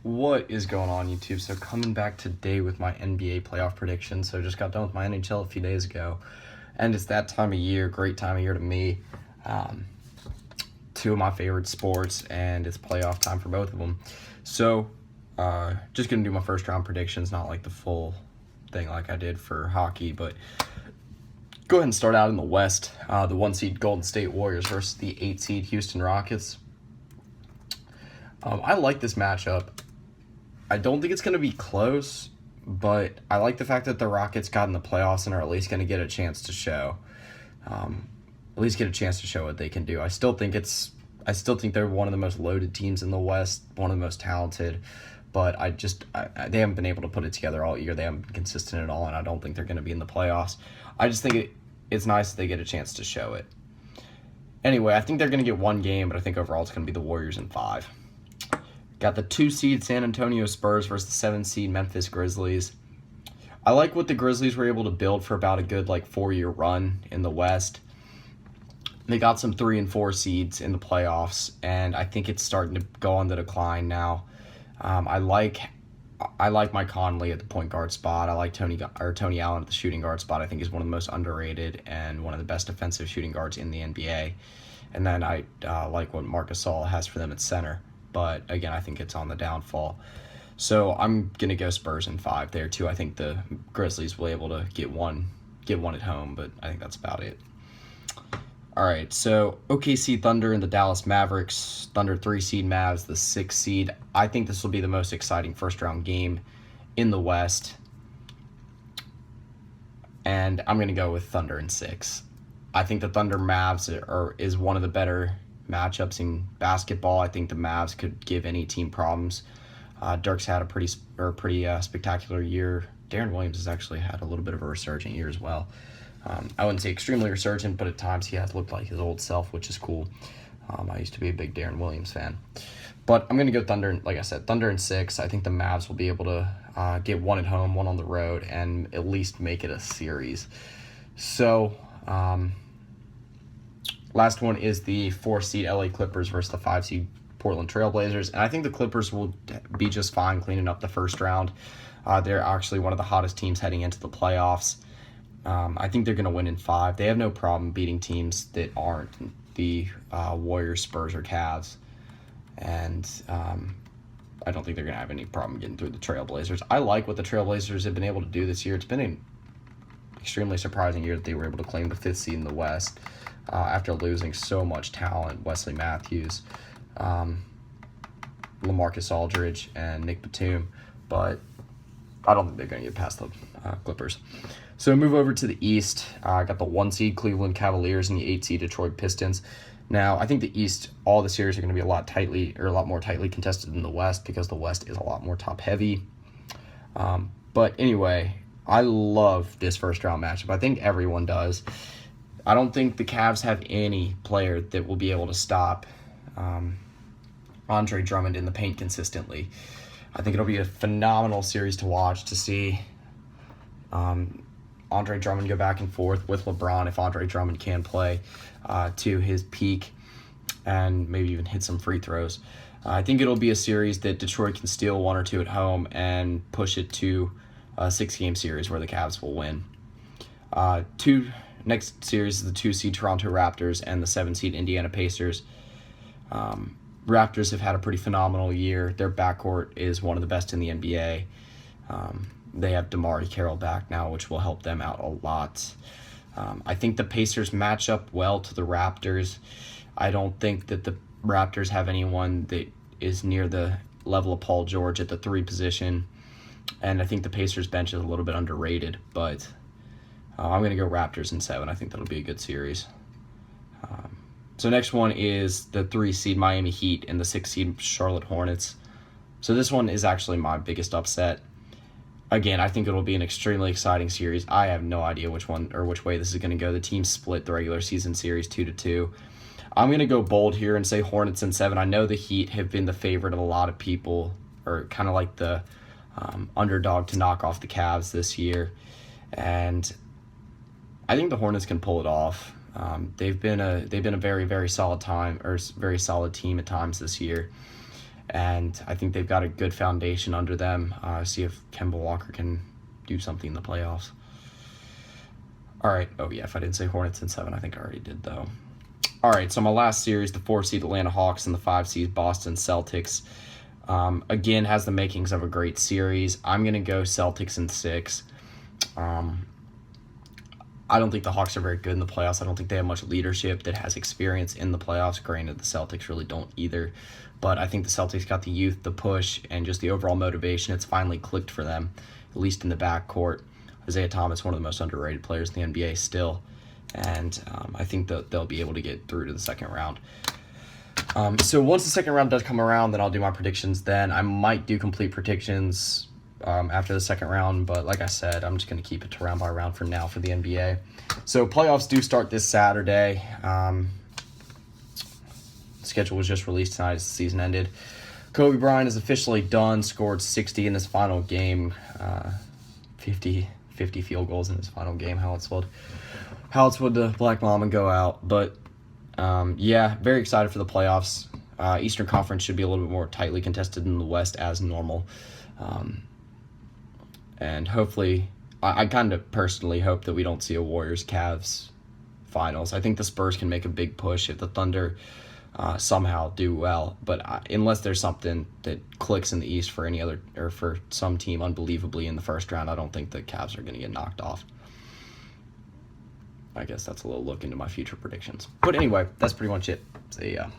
What is going on, YouTube? So coming back today with my NBA playoff predictions. So just got done with my NHL a few days ago, and it's that time of year, great time of year to me. Two of my favorite sports, and it's playoff time for both of them. So just gonna do my first round predictions, not like the full thing like I did for hockey, but go ahead and start out in the West. The 1 seed Golden State Warriors versus the 8 seed Houston Rockets. I like this matchup. I don't think it's going to be close, but I like the fact that the Rockets got in the playoffs and are at least going to get a chance to show. What they can do. I still think they're one of the most loaded teams in the West, one of the most talented, but they haven't been able to put it together all year. They haven't been consistent at all, and I don't think they're going to be in the playoffs. I just think it's nice that they get a chance to show it. Anyway, I think they're going to get one game, but I think overall it's going to be the Warriors in 5. Got the 2 seed San Antonio Spurs versus the 7 seed Memphis Grizzlies. I like what the Grizzlies were able to build for about a good 4-year run in the West. They got some 3 and 4 seeds in the playoffs, and I think it's starting to go on the decline now. I like Mike Conley at the point guard spot. I like Tony Allen at the shooting guard spot. I think he's one of the most underrated and one of the best defensive shooting guards in the NBA. And then I like what Marc Gasol has for them at center. But again, I think it's on the downfall. So I'm going to go Spurs in 5 there too. I think the Grizzlies will be able to get one at home, but I think that's about it. All right, so OKC Thunder and the Dallas Mavericks. Thunder 3 seed, Mavs the 6 seed. I think this will be the most exciting first round game in the West. And I'm going to go with Thunder in 6. I think the Thunder Mavs is one of the better matchups in basketball. I think the Mavs could give any team problems. Dirk's had a pretty spectacular year. Darren Williams has actually had a little bit of a resurgent year as well. I wouldn't say extremely resurgent, but at times he has looked like his old self, which is cool. I used to be a big Darren Williams fan. But I'm going to go Thunder, like I said, Thunder in 6. I think the Mavs will be able to get one at home, one on the road, and at least make it a series. So, last one is the 4 seed LA Clippers versus the 5 seed Portland Trailblazers. And I think the Clippers will be just fine cleaning up the first round. They're actually one of the hottest teams heading into the playoffs. I think they're going to win in 5. They have no problem beating teams that aren't the Warriors, Spurs, or Cavs. And I don't think they're going to have any problem getting through the Trailblazers. I like what the Trailblazers have been able to do this year. It's been an extremely surprising year that they were able to claim the 5th seed in the West. After losing so much talent, Wesley Matthews, LaMarcus Aldridge, and Nick Batum, but I don't think they're going to get past the Clippers. So move over to the East. I got the 1 seed Cleveland Cavaliers and the 8 seed Detroit Pistons. Now, I think the East, all the series are going to be a lot more tightly contested than the West because the West is a lot more top heavy. But anyway, I love this first round matchup. I think everyone does. I don't think the Cavs have any player that will be able to stop Andre Drummond in the paint consistently. I think it'll be a phenomenal series to watch, to see Andre Drummond go back and forth with LeBron, if Andre Drummond can play to his peak and maybe even hit some free throws. I think it'll be a series that Detroit can steal 1 or 2 at home and push it to a 6-game series where the Cavs will win. Next series is the 2 seed Toronto Raptors and the 7 seed Indiana Pacers. Raptors have had a pretty phenomenal year. Their backcourt is one of the best in the NBA. They have DeMar Carroll back now, which will help them out a lot. I think the Pacers match up well to the Raptors. I don't think that the Raptors have anyone that is near the level of Paul George at the 3 position. And I think the Pacers bench is a little bit underrated, but I'm going to go Raptors in 7. I think that'll be a good series. So next one is the 3 seed Miami Heat and the 6 seed Charlotte Hornets. So this one is actually my biggest upset. Again, I think it'll be an extremely exciting series. I have no idea which way this is going to go. The teams split the regular season series 2-2. I'm going to go bold here and say Hornets in 7. I know the Heat have been the favorite of a lot of people, or kind of like the underdog to knock off the Cavs this year. And I think the Hornets can pull it off. They've been a very, very solid very solid team at times this year, and I think they've got a good foundation under them. See if Kemba Walker can do something in the playoffs. All right. Oh yeah, if I didn't say Hornets in 7, I think I already did though. All right. So my last series, the 4 seed Atlanta Hawks and the 5 seed Boston Celtics. Again, has the makings of a great series. I'm gonna go Celtics in 6. I don't think the Hawks are very good in the playoffs. I don't think they have much leadership that has experience in the playoffs. Granted, the Celtics really don't either. But I think the Celtics got the youth, the push, and just the overall motivation. It's finally clicked for them, at least in the backcourt. Isaiah Thomas, one of the most underrated players in the NBA still. And I think that they'll be able to get through to the second round. So once the second round does come around, then I'll do my predictions then. I might do complete predictions after the second round, but like I said, I'm just going to keep it to round by round for now for the NBA. So playoffs do start this Saturday. Schedule was just released tonight as the season ended. Kobe Bryant is officially done, scored 60 in his final game, 50 field goals in his final game. How else would the Black Mamba go out? But yeah, very excited for the playoffs. Eastern Conference should be a little bit more tightly contested than the West as normal. And hopefully, I kind of personally hope that we don't see a Warriors-Cavs finals. I think the Spurs can make a big push if the Thunder somehow do well. But unless there's something that clicks in the East for any other, or for some team unbelievably in the first round, I don't think the Cavs are going to get knocked off. I guess that's a little look into my future predictions. But anyway, that's pretty much it. So yeah.